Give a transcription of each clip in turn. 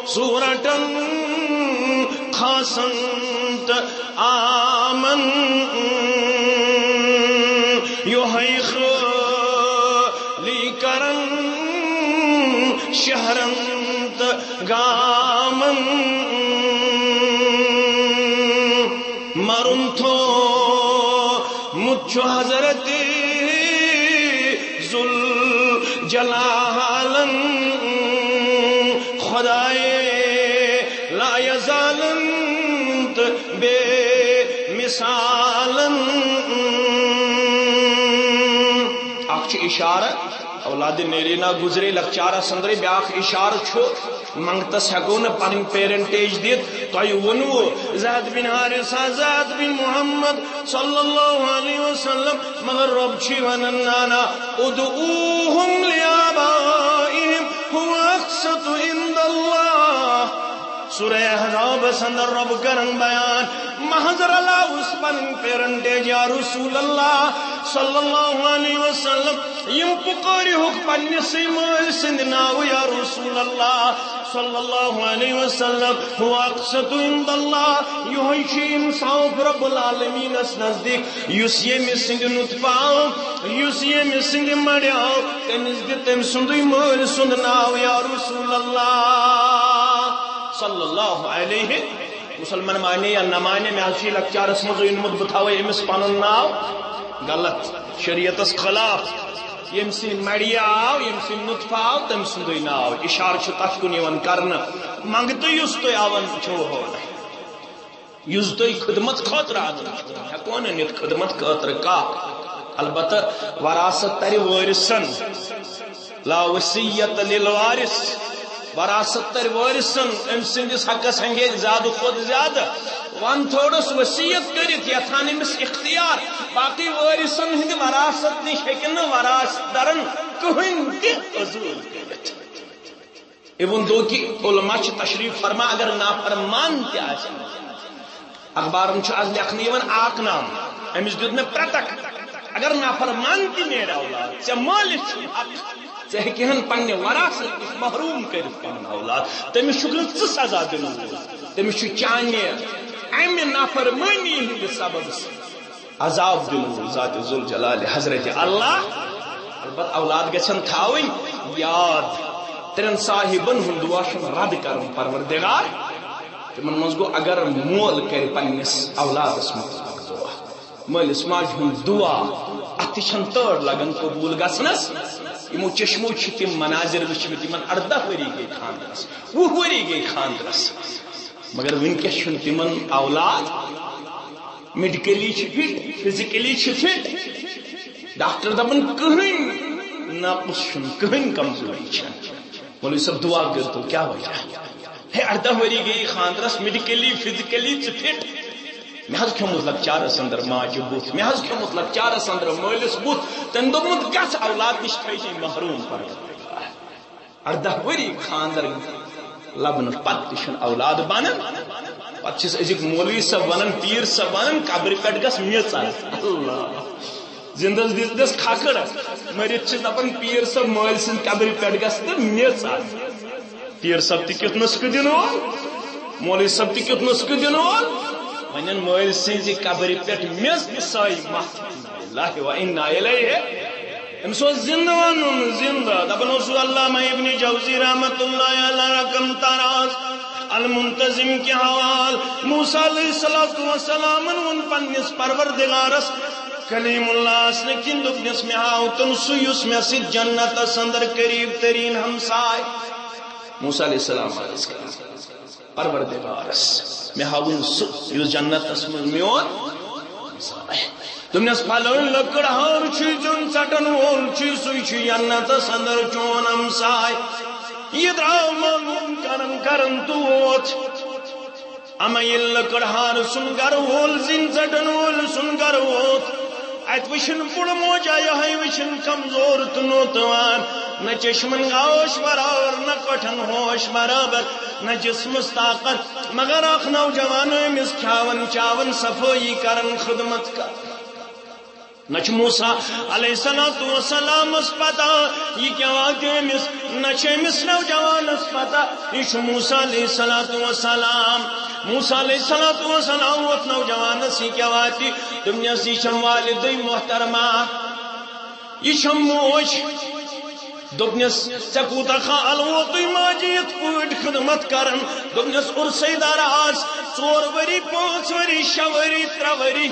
صورتن خاصنت آمن یوہی خلی کرن شہرنت گامن مرن تھو مچھو حضرت ذل جلالن خدائے لا یزالن بے مثالن اکھ اشارہ اولاد نیرینا گزرے لکچارہ سندرے بیاکھ اشارہ چھو منگتس ہیکو نا پن پیرنٹیج دیت تھی ونو زید بن حارثہ زید بن محمد صلی اللہ علیہ وسلم مگر رب چھی ونن نانا ادعوہم لیابائہم هو اقسط عند اللہ سورہ احزاب سندر رب کرن بیان محضر اللہ اس پن پیرنٹیج یا رسول اللہ صلی اللہ علیہ وسلم یم پکاری حق پنسی مال سند ناو یا رسول اللہ صلی اللہ علیہ وسلم هو اقسط عند اللہ یہی چی انصاف رب العالمین اس نزدیک یس یہ مسنگ نطفاؤ یس یہ مسنگ مڑیاؤ تمس دی تم سندی مال سند ناو یا رسول اللہ صلی اللہ علیہ مسلمان مانے یا نہ مانے میں حسی لکچارس مزو انمد بتاوے امس پانن ناو غلط شریعت اس خلاف یم سن مڑیا آو یم سن نطفہ آو تم سندوی ناو اشار چھ تف کن یون کرنا منگتو یس تو آون چھو ہو یس تو خدمت خاطر آدم چھو کون نیت خدمت خاطر کا البتہ وراثت تری وارثن لا وصیت للوارث وراثت تر وارثن ام سندس حقس ہنگے زیادہ خود زیادہ وان تھوڑس وصیت کرت یتھان امس اختیار باقی وارثن ہند وراثت نش ہیکن وراثت درن کہن تہ عزول کرت ابن دوکی علماء چھ تشریف فرما اگر نافرمان تہ آسن اخبارن چھ از لکھنہ یوان آک نام امس دیت میں پرتک اگر نافرمان تہ نیرا اولاد ژے مالک چھ حق ژے ہیکہن پنہ وراثت نش محروم کرت پنن اولاد تمس چھ سزا دن تمس چھ چانہ امہ نافرمانی ہند سبب عذاب دن ذات ذوالجلال حضرت اللہ البتہ اولاد گژھن تھاوین یاد ترین صاحبن ہند دعا چھ رد کرن پروردگار تمن منز گو اگر مول کر پنس اولادس متعلق دعا مالس ماج ہند دعا ات چھن تڑ لگن قبول گژھنس یمو چشمو چھ تم مناظر وچھمت یمن 18 ؤری گئی خاندرس 20 ؤری گئی خاندرس مگر ونکس چھ تمن اولاد میڈیکلی چھ فٹ فزیکلی چھ فٹ ڈاکٹر دپن کہن ناقص چھ کہن کمزوری چھ مولوی صاحب دعا کر تو کیا وجہ ہے 18 ؤری گئی خاندرس میڈیکلی فزیکلی چھ فٹ میں حض کھیومت لکچارس اندر ماجہ بوت میں حض کھیومت لکچارس اندر مالس بوت تم دوپمت گژھ اولاد نش تھے محروم پر 18 ؤری خاندر لبن پتہ تہ اولاد بنان پتہ ازک مولوی صاحب ونان پیر صاحب ونان قبر پہ گژھ میژ اللہ زندس دس کھکڑ مرت دپان پیر صاحب مال سند قبر پہ گژھ تو میژ پیر صاحب تہ کیت نسخہ دن وول مولوی صاحب تہ کیت نسخہ دن وول ون مل سز قبر پہ میز سائی مت اللہ و انا الیہ امس زندہ ون زندہ دپان علامہ ابن جوزی رحمت اللہ علیہ رقم تراز المنتظم کے حوال موسیٰ علیہ السلام ون پنس پروردگارس کلیم اللہ نے کن دس میں ہاؤ تم سیس میں سد جنت اندر قریب ترین ہمسائے موسیٰ علیہ السلام پروردگارس میں ہاؤن سو جنت میون تم پھلن لکڑ ہار چن ٹٹن وول سی جنت اندر چون ہمسائے یہ درو معلوم کرن تو ووت اما یہ لکڑ ہار سن گر وول زن ٹٹن وول سن گر ووت ات وچن بڑ موجا یہ وچن کمزور تو نوتوان نہ چشمن گوش برابر نہ کٹھن ہوش برابر نہ جسمس طاقت مگر اخ نوجوان امس کھاون چاون صفائی کرن خدمت کر نہ موسیٰ علیہ السلام اس پتہ یہ کیا واقع امس نہ امس نوجوانس پتہ یہ موسیٰ علیہ السلام موسیٰ علیہ السلام ووت نوجوانس یہ کیا واتی دمس یہ والد محترمہ یہ موج دپنس ژے کوتاہ خال ووت ماجہ یتھ پٲٹھۍ خدمت کران دپنس عرسے دراز 4 ؤری 5 ؤری 6 ؤری 3 ؤری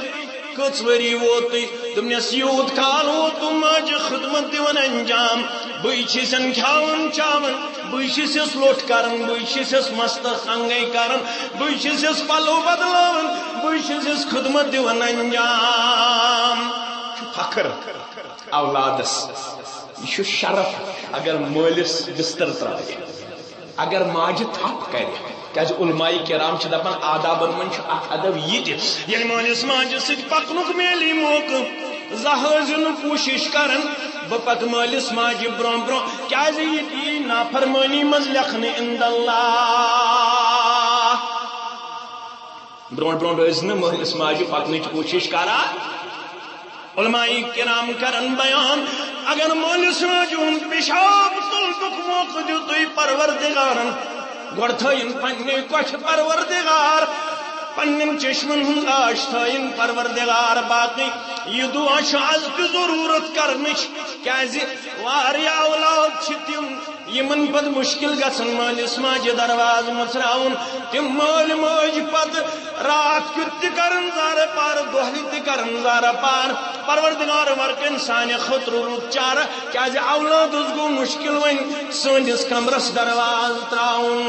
کٔژ ؤری ووت دپنس یوٗت کال ووت ماجہ خدمت دِوان انجام بٕے چھسن کھیاوان چاوان بٕے چھسس لوٚٹھ کران بٕے چھسس مستس انگے کران بٕے چھسس پلو بدلاوان بٕے چھسس خدمت دِوان انجام فخر اولادس یہ شرف اگر مالس بستر ترائے اگر ماجہ تھپ کر علماء کرام دپان آدابن من ادب یہ مالس ماجہ ست پکنک میلی موقع زہازن کوشش کرن بہ پک مالس ماجہ برو برو یہ نافرمانی مز لکھنے عند اللہ برو برو روز مالس ماجہ پکنچ کوشش کرا علماء کرام کرن بیان اگر مالس ماجہ پیشاب تلنک موقع دیت پروردگارن گوڑ تھین پنہ کچھ پروردگار پنن چشمن ہند آش تھین پروردگار باقی یہ دعا آز تہ ضرورت کرنچ کیازِ واریاہ اولاد چھ تم یمن پت مشکل گژھن مالس ماجہ درواز مژراون تم مال ماج پت رات کیُت تہ کرن زارٕ پار دۄہلہِ تہ کرن زارٕ پار پروردگار ورکن سانہِ خٲطرٕ رُت چارٕ کیازِ اولادس گوٚو مشکل وۄنۍ سٲنِس کمرس درواز تراوُن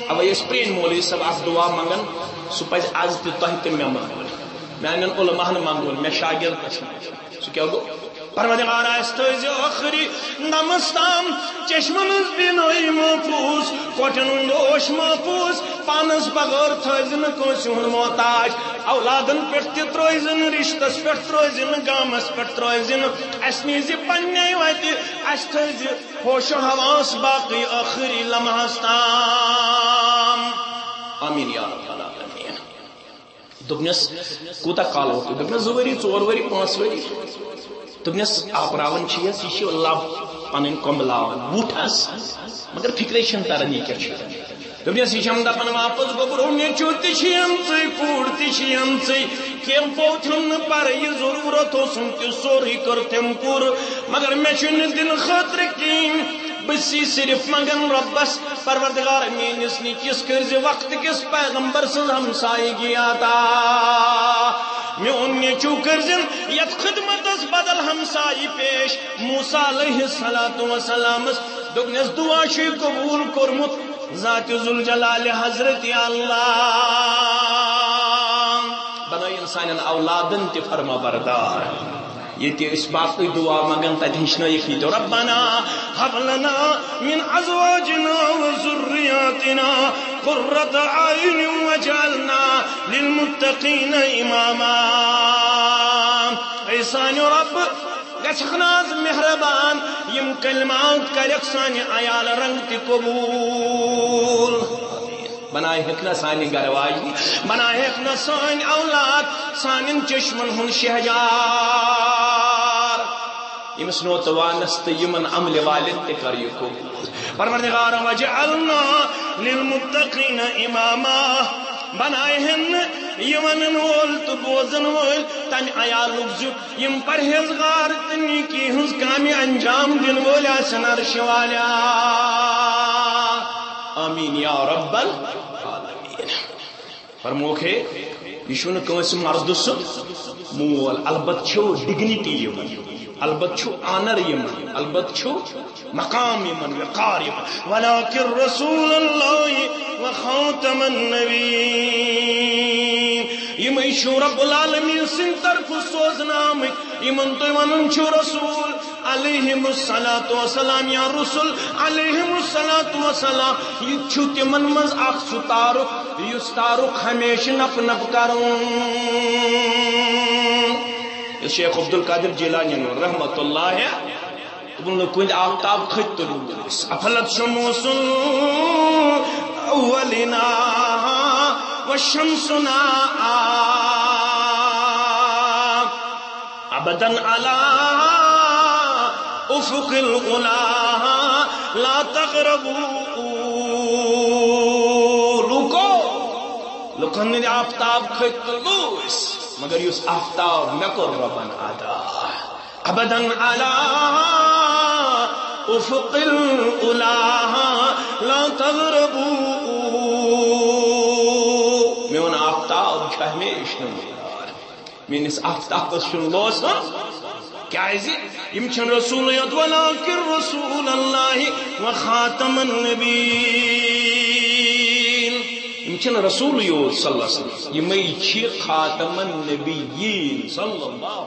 اوے ٲسۍ پرٛٲنۍ مولوی صٲب اکھ دعا منگان سُہ پزِ آز تہِ تۄہہِ تہِ مےٚ منگُن میانٮ۪ن علماہن منگُن مےٚ شاگردس سُہ کیٛاہ گوٚو پروردگار آس تھٲیزِ ٲخری نمس تام چشمن ہٕنٛز بینٲیی محفوظ کوٹھٮ۪ن ہُنٛد اوش محفوظ پانس بغٲر تھٲیزِ نہٕ کٲنٛسہِ ہُنٛد محتاج اولادن پٮ۪ٹھ تہِ ترٲیزِ نہٕ رشتس پٮ۪ٹھ ترٲیزِ نہٕ گامس پٮ۪ٹھ ترٲیزِ نہٕ اسہِ نیٖزِ پننہِ وتہِ اسہِ تھٲیزِ ہوش و حواس باقٕے ٲخری لمحس تام آمیٖن یا رب العالمیٖن دوٚپنس کوٗتاہ کال ووت دوٚپنس 2 ؤری 4 ؤری 5 ؤری دوٚپنس آپراوان چھیس یہ لب پنن کۄمبلاوان وُٹھس مگر فکرے چھنہٕ تران یہ کیٛاہ چھُ دوٚپنس یہ چھم دپان واپس گوٚبرو نیٚچو تہِ چھِ یِمژٕے کوٗر تہِ چھِ یِمژٕے کیٚنٛہہ پوٚتھُم نہٕ پرٕ یہِ ضروٗرت اوسُم تہِ سورُے کٔر تٔمۍ پوٗرٕ مگر مےٚ چھُنہٕ دِنہٕ خٲطرٕ کِہیٖنۍ بہٕ چھی صرف منگن رۄبس پروردگار میٲنِس نیٚچوِس کٔرزِ وقت کِس پیغمبر سٕنٛز ہمسایگی عطا میون نیٚچو کٔرزِن یتھ خدمتس بدل ہمسائی پیش موسیٰ علیہ السلامس دوٚپنس دعا چھُے قبوٗل کوٚرمُت ذاتِ ذوالجلال حضرت اللہ بنٲیِن سانٮ۪ن اولادن تہِ فرما بردار ییٚتہِ أسۍ باقٕے دعا منگان تتہِ ہیٚچھنٲیِکھ یہِ تہِ ربنا هب لنا من ازواجنا وذرياتنا قرة اعين واجعلنا للمتقين اماما اے سانیو رب گژھکھ ناز مہربان یم کلمات کرکھ سانہِ عیال رنگ تہِ قبوٗل بنایہکھ نا سانہِ گھر واجنہِ بنایہکھ نا سٲنۍ اولاد سانٮ۪ن چشمن ہُنٛد شہجار ییٚمِس نوتوانس تہٕ یِمن عملہِ والٮ۪ن تہِ کر یہِ قبوٗل پروردگار وجعلنا للمتقین اماما بنایہن یہ ونن وول تو بوزن وول تمہ عیالک زیُت یم پرہیزگار تہٕ نیکی ہٕنٛز کامہِ انجام دن وٲلۍ آسن عرشہِ والا آمیٖن یا رب العالمیٖن فرموکھ ہے یہ چھُنہٕ کٲنٛسہِ مردٕ سُنٛد مول البتہ چھُ ڈگنٹی یِمن البتہ چھُ آنر یِمن البتہ چھُ مقام یِمن وقار یِمن ولکن رسول اللہ وخاتم النبیین یمے چھُ رب العالمین سٕنٛدِ طرفہٕ سوزنہٕ آمٕتۍ یمن تُہۍ ونان چھُو رسول علیہم الصلاۃ والسلام یا رسول علیہم الصلاۃ والسلام یہ چھُ تِمن منٛز اکھ سُہ تعارُف یُس تعارُف ہمیشہ نپ نپ کرُن شیخ عبد القادر جیلانی رحمت اللہ کن آفتاب کھت تو افلت شموس اولنا وشمسنا ابدا على افق الغلا لا تغربوا لکن آفتاب کھت لوس مگر یس آفتاب مے کور ربن ادا ابدن علی افق الاولا لا تغربوا میون آفتاب ہمیش نمودار میانس آفتابس لوس یم چھن رسولیت ولکن رسول اللہ وخاتم النبیین یم چھن رسول یوت صلی اللہ علیہ وسلم یمی چھ خاتم النبیین صلی اللہ